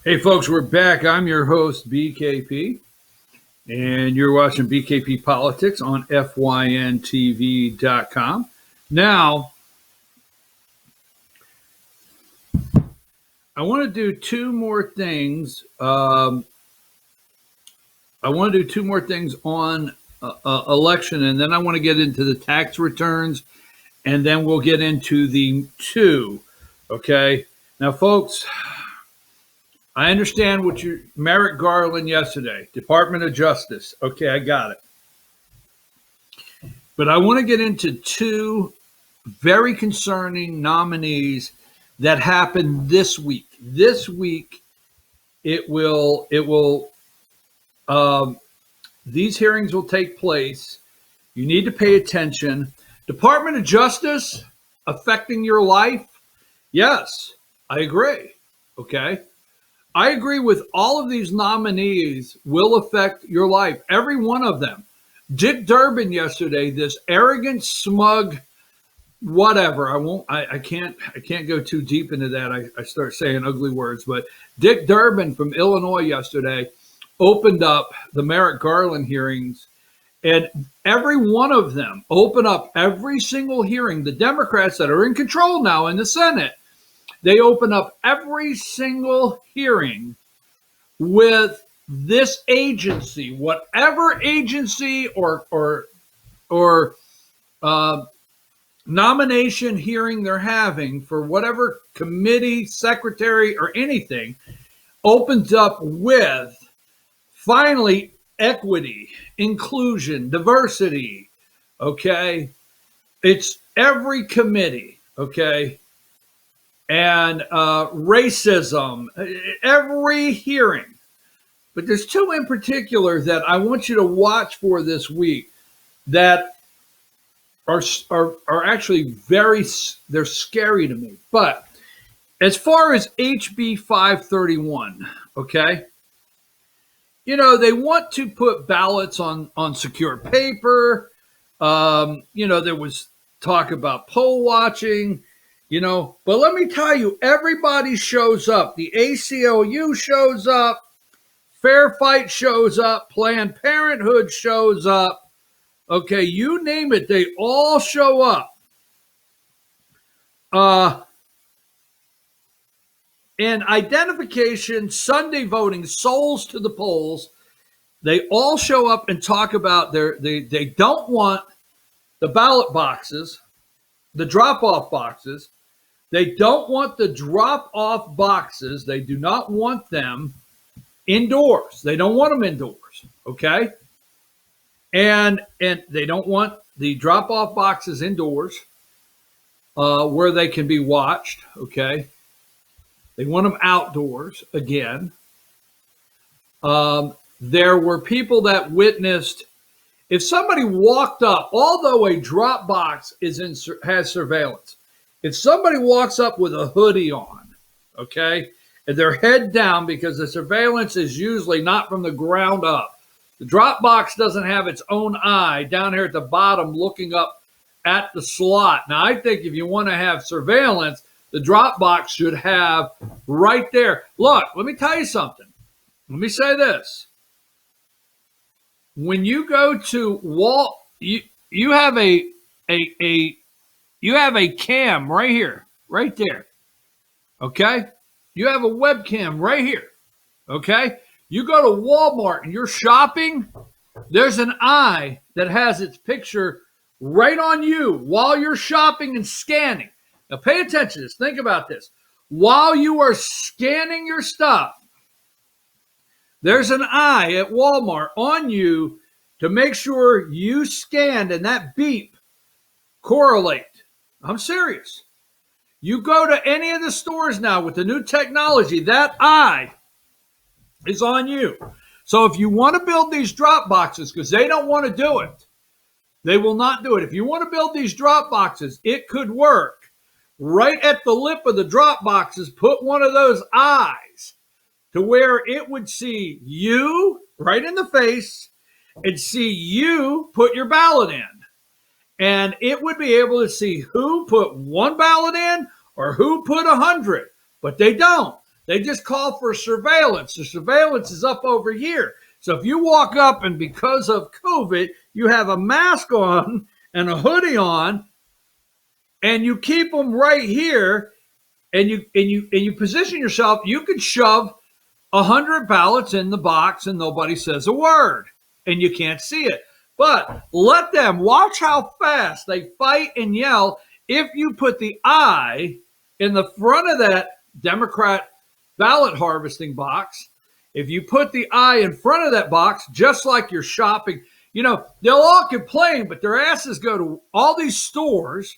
Hey, folks, we're back. I'm your host, BKP, and you're watching BKP Politics on FYNTV.com. Now, I want to do two more things. I want to do two more things on election, and then I want to get into the tax returns, and then we'll get into the two. Okay? Now, folks, I understand what Merrick Garland yesterday, Department of Justice. Okay, I got it. But I want to get into two very concerning nominees that happened this week. This week, these hearings will take place. You need to pay attention. Department of Justice affecting your life? Yes, I agree. Okay. I agree with all of these nominees will affect your life. Every one of them. Dick Durbin yesterday, this arrogant, smug, whatever. I can't go too deep into that. I start saying ugly words, but Dick Durbin from Illinois yesterday opened up the Merrick Garland hearings, and every one of them open up every single hearing. The Democrats that are in control now in the Senate, they open up every single hearing with this agency, whatever agency or nomination hearing they're having for whatever committee, secretary, or anything, opens up with finally equity, inclusion, diversity. Okay, it's every committee. Okay. And racism, every hearing. But there's two in particular that I want you to watch for this week that are actually they're scary to me. But as far as HB 531, okay, they want to put ballots on secure paper. There was talk about poll watching. But let me tell you, everybody shows up. The ACLU shows up. Fair Fight shows up. Planned Parenthood shows up. Okay, you name it, they all show up. And identification, Sunday voting, souls to the polls, they all show up and talk about they don't want the ballot boxes, the drop-off boxes. They don't want the drop-off boxes. They do not want them indoors. They don't want them indoors, okay? And they don't want the drop-off boxes indoors where they can be watched, okay? They want them outdoors, again. There were people that witnessed, if somebody walked up, although a drop box has surveillance, if somebody walks up with a hoodie on, okay, and their head down, because the surveillance is usually not from the ground up. The drop box doesn't have its own eye down here at the bottom looking up at the slot. Now, I think if you want to have surveillance, the drop box should have right there. Look, let me tell you something. Let me say this. When you go to you have a cam right here, right there. Okay? You have a webcam right here. Okay? You go to Walmart and you're shopping, there's an eye that has its picture right on you while you're shopping and scanning. Now pay attention to this. Think about this. While you are scanning your stuff, there's an eye at Walmart on you to make sure you scanned and that beep correlate. I'm serious. You go to any of the stores now with the new technology, that eye is on you. So if you want to build these drop boxes, because they don't want to do it, they will not do it. If you want to build these drop boxes, it could work. Right at the lip of the drop boxes, put one of those eyes to where it would see you right in the face and see you put your ballot in. And it would be able to see who put one ballot in or who put 100, but they don't. They just call for surveillance. The surveillance is up over here. So if you walk up and because of COVID, you have a mask on and a hoodie on, and you keep them right here, and you position yourself, you could shove 100 ballots in the box and nobody says a word, and you can't see it. But let them watch how fast they fight and yell if you put the I in the front of that Democrat ballot harvesting box. If you put the I in front of that box, just like you're shopping, they'll all complain, but their asses go to all these stores.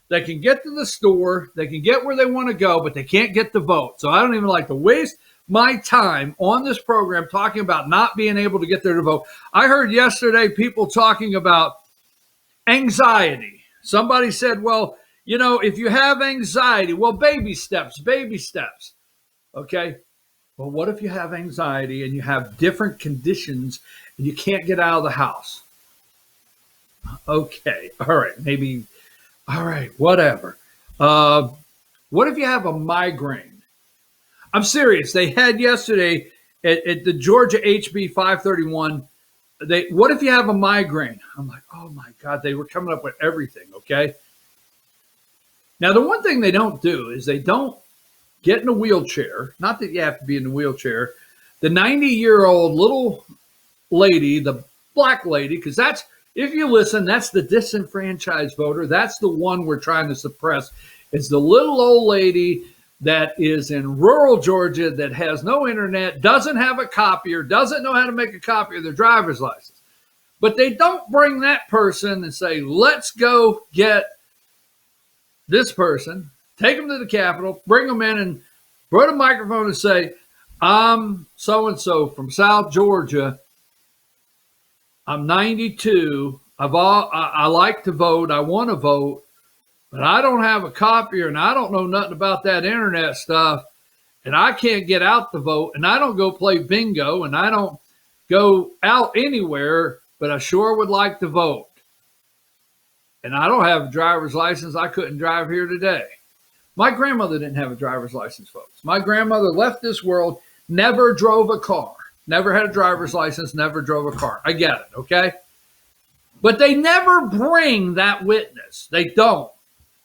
They can get to the store, they can get where they want to go, but they can't get the vote. So I don't even like to waste my time on this program talking about not being able to get there to vote. I heard yesterday people talking about anxiety. Somebody said, well, if you have anxiety, well, baby steps. Okay. Well, what if you have anxiety and you have different conditions and you can't get out of the house? Okay. All right. Maybe. All right. Whatever. What if you have a migraine? I'm serious. They had yesterday at the Georgia HB 531. What if you have a migraine? I'm like, oh my God, they were coming up with everything. Okay. Now, the one thing they don't do is they don't get in a wheelchair. Not that you have to be in a wheelchair. The 90-year-old little lady, the black lady, because that's, if you listen, that's the disenfranchised voter. That's the one we're trying to suppress. It's the little old lady that is in rural Georgia that has no internet, doesn't have a copier, doesn't know how to make a copy of their driver's license. But they don't bring that person and say, let's go get this person, take them to the Capitol, bring them in and put a microphone and say, I'm so-and-so from South Georgia. I'm 92. I like to vote. I want to vote, but I don't have a copier and I don't know nothing about that internet stuff. And I can't get out to vote, and I don't go play bingo, and I don't go out anywhere, but I sure would like to vote. And I don't have a driver's license. I couldn't drive here today. My grandmother didn't have a driver's license, folks. My grandmother left this world, never drove a car, never had a driver's license, never drove a car. I get it, okay? But they never bring that witness. They don't.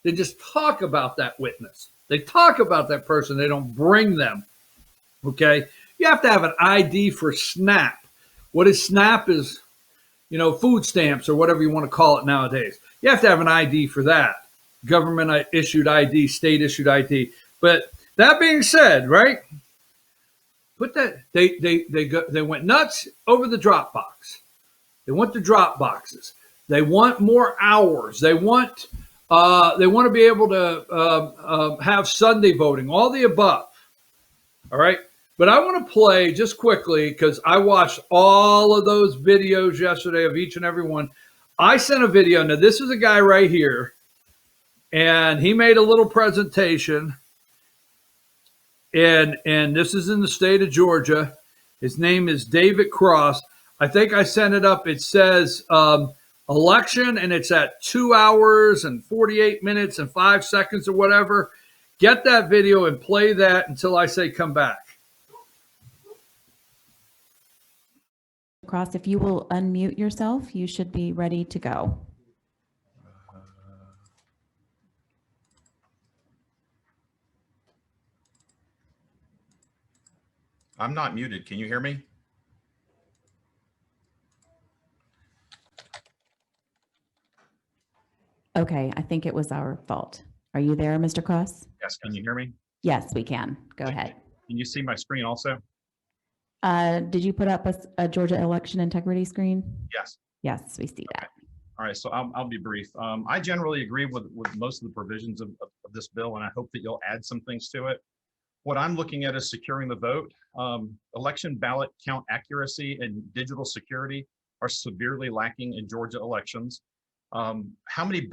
They just talk about that witness. They talk about that person. They don't bring them, okay? You have to have an ID for SNAP. What is SNAP is, food stamps or whatever you want to call it nowadays. You have to have an ID for that. Government issued ID, state issued ID. But that being said, right? Put that they went nuts over the drop box. They want the drop boxes. They want more hours. They want to be able to have Sunday voting. All the above. All right. But I want to play just quickly because I watched all of those videos yesterday of each and every one. I sent a video. Now, this is a guy right here, and he made a little presentation, and this is in the state of Georgia. His name is David Cross. I think I sent it up. It says election, and it's at 2 hours and 48 minutes and 5 seconds or whatever. Get that video and play that until I say come back. Cross, if you will unmute yourself, you should be ready to go. I'm not muted. Can you hear me? Okay, I think it was our fault. Are you there, Mr. Cross? Yes. Can you hear me? Yes, we can. Go ahead. Can you see my screen also? Did you put up a Georgia election integrity screen? Yes. Yes, we see that. All right. So I'll be brief. I generally agree with most of the provisions of this bill, and I hope that you'll add some things to it. What I'm looking at is securing the vote. Election ballot count accuracy and digital security are severely lacking in Georgia elections. How many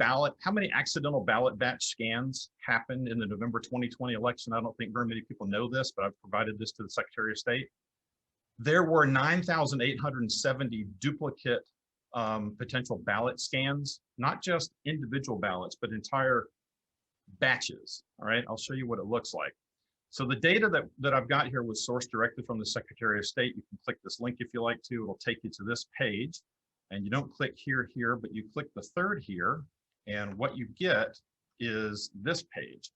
accidental ballot batch scans happened in the November 2020 election? I don't think very many people know this, but I've provided this to the Secretary of State. There were 9,870 duplicate potential ballot scans, not just individual ballots, but entire batches. All right, I'll show you what it looks like. So the data that I've got here was sourced directly from the Secretary of State. You can click this link if you like to. It'll take you to this page. And you don't click here, but you click the third here. And what you get is this page.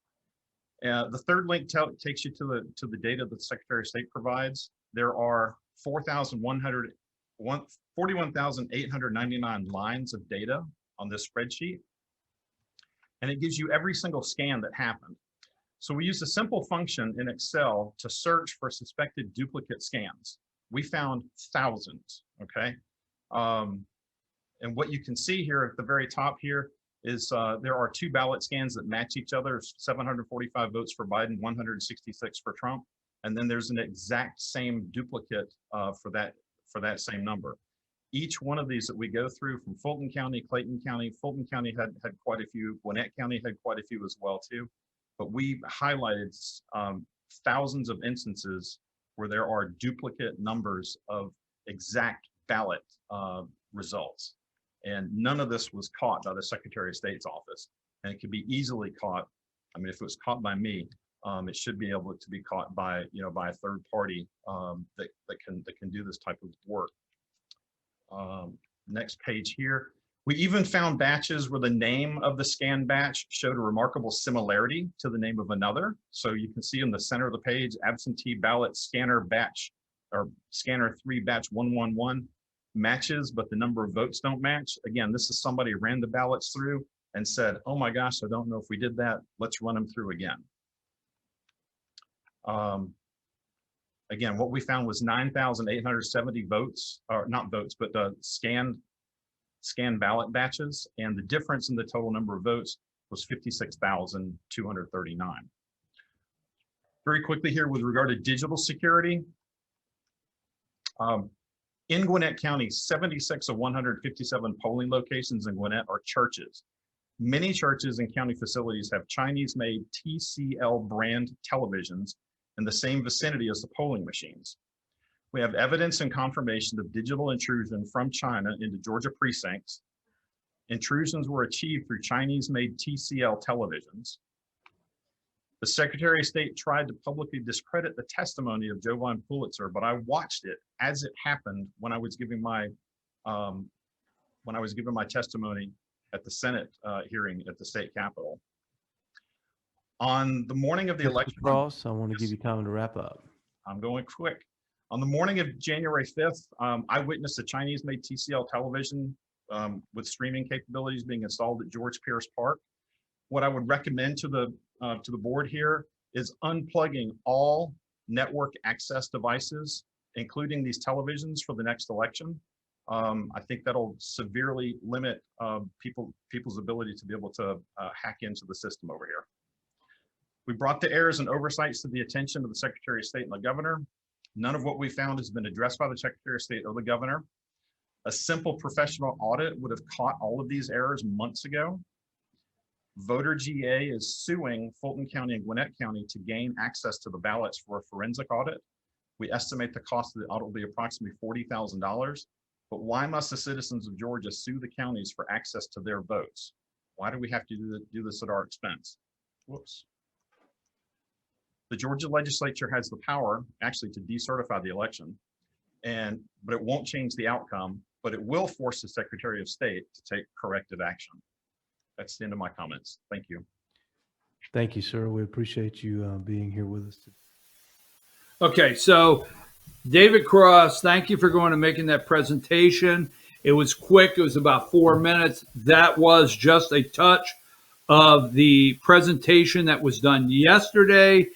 The third link takes you to the data that the Secretary of State provides. There are 41,899 lines of data on this spreadsheet. And it gives you every single scan that happened. So we used a simple function in Excel to search for suspected duplicate scans. We found thousands, okay? And what you can see here at the very top here is there are 2 ballot scans that match each other, 745 votes for Biden, 166 for Trump. And then there's an exact same duplicate for that same number. Each one of these that we go through from Fulton County, Clayton County had quite a few, Gwinnett County had quite a few as well too. But we highlighted thousands of instances where there are duplicate numbers of exact ballot results. And none of this was caught by the Secretary of State's office. And it could be easily caught. I mean, if it was caught by me, it should be able to be caught by, by a third party that can do this type of work. Next page here. We even found batches where the name of the scan batch showed a remarkable similarity to the name of another. So you can see in the center of the page, absentee ballot scanner batch, or scanner 3 batch 111 matches, but the number of votes don't match. Again, this is somebody who ran the ballots through and said, oh my gosh, I don't know if we did that. Let's run them through again. Again, what we found was 9,870 votes, or not votes, but scanned ballot batches, and the difference in the total number of votes was 56,239. Very quickly here with regard to digital security. In Gwinnett County, 76 of 157 polling locations in Gwinnett are churches. Many churches and county facilities have Chinese-made TCL brand televisions in the same vicinity as the polling machines. We have evidence and confirmation of digital intrusion from China into Georgia precincts. Intrusions were achieved through Chinese-made TCL televisions. The Secretary of State tried to publicly discredit the testimony of Jovan Pulitzer, but I watched it as it happened when I was giving my testimony at the Senate hearing at the state capitol. On the morning of the election, Cross, I want to give you time to wrap up. I'm going quick. On the morning of January 5th, I witnessed a Chinese-made TCL television with streaming capabilities being installed at George Pierce Park. What I would recommend to the board here is unplugging all network access devices, including these televisions, for the next election. I think that'll severely limit people's ability to be able to hack into the system over here. We brought the errors and oversights to the attention of the Secretary of State and the governor. None of what we found has been addressed by the Secretary of State or the governor. A simple professional audit would have caught all of these errors months ago. Voter GA is suing Fulton County and Gwinnett County to gain access to the ballots for a forensic audit. We estimate the cost of the audit will be approximately $40,000. But why must the citizens of Georgia sue the counties for access to their votes? Why do we have to do this at our expense? Whoops. The Georgia legislature has the power actually to decertify the election, but it won't change the outcome, but it will force the Secretary of State to take corrective action. That's the end of my comments. Thank you. Thank you, sir. We appreciate you being here with us today. Okay, so David Cross, thank you for going and making that presentation. It was quick. It was about 4 minutes. That was just a touch of the presentation that was done yesterday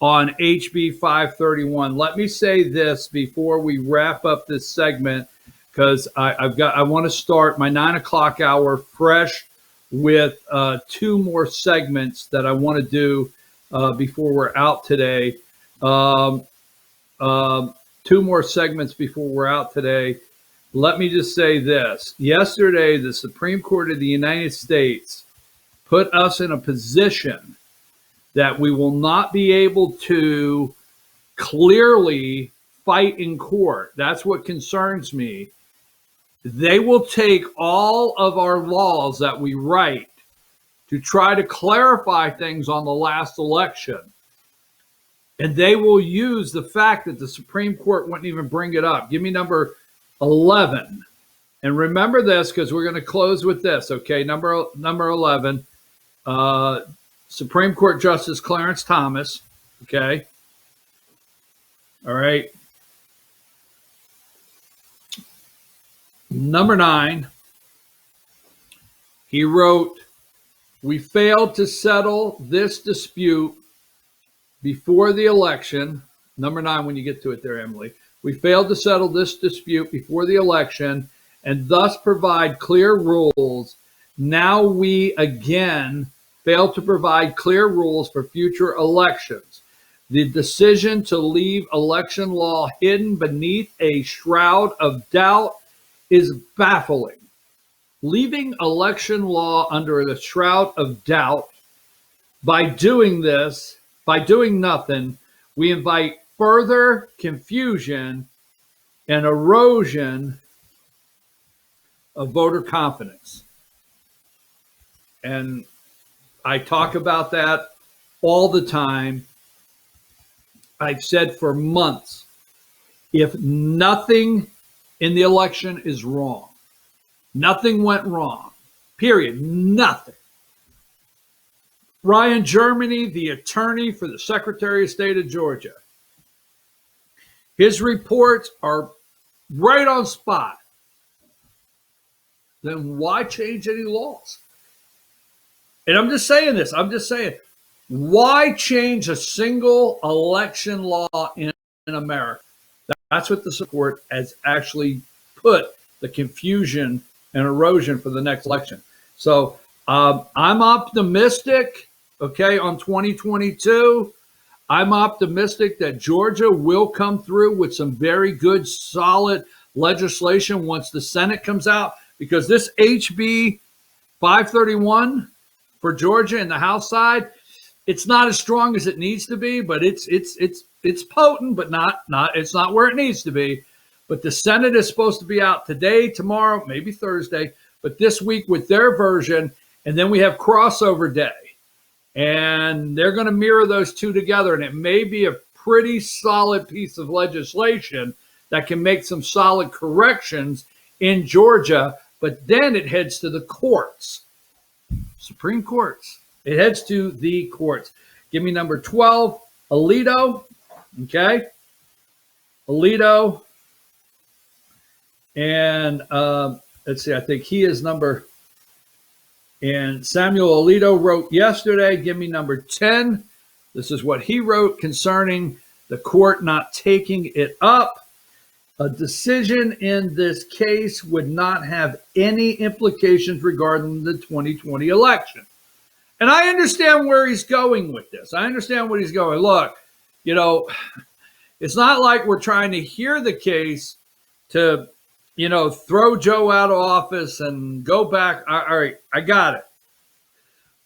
on HB 531. Let me say this before we wrap up this segment, because I want to start my 9 o'clock hour fresh with 2 more segments that I want to do before we're out today. 2 more segments before we're out today. Let me just say this. Yesterday, the Supreme Court of the United States put us in a position that we will not be able to clearly fight in court. That's what concerns me. They will take all of our laws that we write to try to clarify things on the last election And they will use the fact that the Supreme Court wouldn't even bring it up. Give me number 11. And remember this, because we're going to close with this, okay? Number 11, Supreme Court Justice Clarence Thomas, okay? All right. Number 9, he wrote, "We failed to settle this dispute before the election." Number 9, when you get to it there, Emily. "We failed to settle this dispute before the election and thus provide clear rules. Now we again fail to provide clear rules for future elections. The decision to leave election law hidden beneath a shroud of doubt is baffling. Leaving election law under the shroud of doubt, by doing nothing, we invite further confusion and erosion of voter confidence." And I talk about that all the time. I've said for months, if nothing in the election is wrong, nothing went wrong, period, nothing. Ryan Germany, the attorney for the Secretary of State of Georgia, his reports are right on spot. Then why change any laws? And I'm just saying this. Why change a single election law in America? That's what the support has actually put the confusion and erosion for the next election. So I'm optimistic, okay, on 2022. I'm optimistic that Georgia will come through with some very good, solid legislation once the Senate comes out, because this HB 531 for Georgia and the House side, it's not as strong as it needs to be, but it's potent, but it's not where it needs to be. But the Senate is supposed to be out today, tomorrow, maybe Thursday, but this week with their version, and then we have crossover day. And they're going to mirror those two together, and it may be a pretty solid piece of legislation that can make some solid corrections in Georgia, but then it heads to the courts, Supreme Courts. It heads to the courts. Give me number 12, Alito, okay? Alito, and let's see, I think he is number, and Samuel Alito wrote yesterday, give me number 10. This is what he wrote concerning the court not taking it up. A decision in this case would not have any implications regarding the 2020 election. And I understand where he's going with this. I understand what he's going. Look, you know, it's not like we're trying to hear the case to, you know, throw Joe out of office and go back. All right, I got it.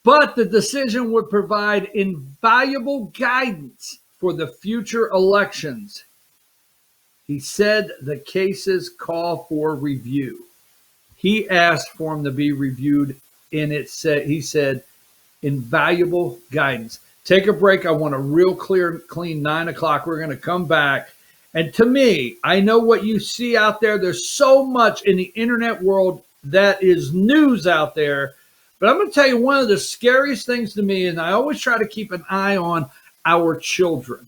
But the decision would provide invaluable guidance for the future elections. He said the cases call for review. He asked for them to be reviewed, and he said invaluable guidance. Take a break. I want a real clean 9 o'clock. We're going to come back. And to me, I know what you see out there. There's so much in the internet world that is news out there. But I'm going to tell you one of the scariest things to me, and I always try to keep an eye on our children.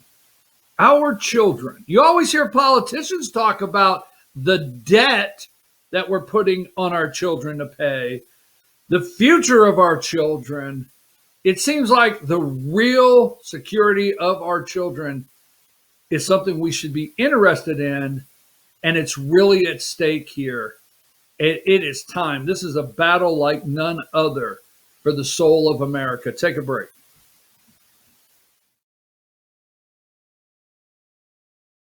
Our children. You always hear politicians talk about the debt that we're putting on our children to pay, the future of our children. It seems like the real security of our children is something we should be interested in, and it's really at stake here. It is time. This is a battle like none other for the soul of America. Take a break.